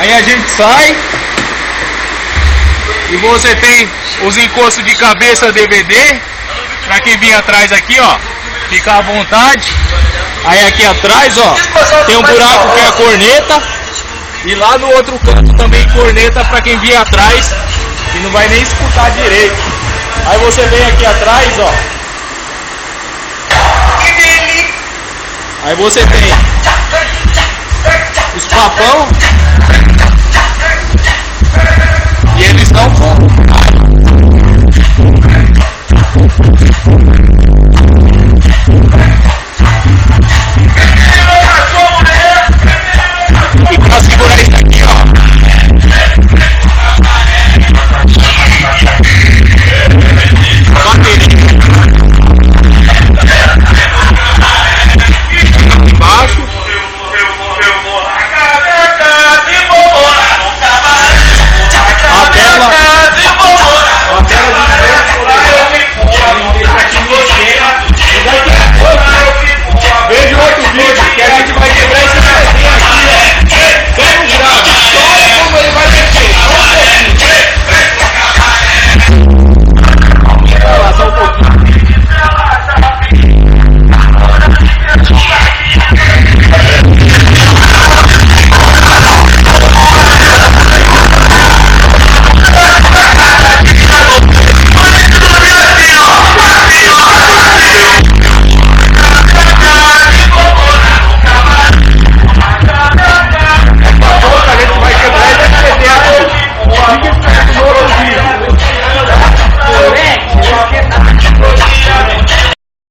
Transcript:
Aí a gente sai e você tem os encostos de cabeça DVD. Pra quem vir atrás aqui, ó, fica à vontade. Aí aqui atrás, ó, tem um buraco que é a corneta. E lá no outro canto também corneta pra quem vir atrás e não vai nem escutar direito. Aí você vem aqui atrás, ó. Aí você tem os papão. E eles não vão.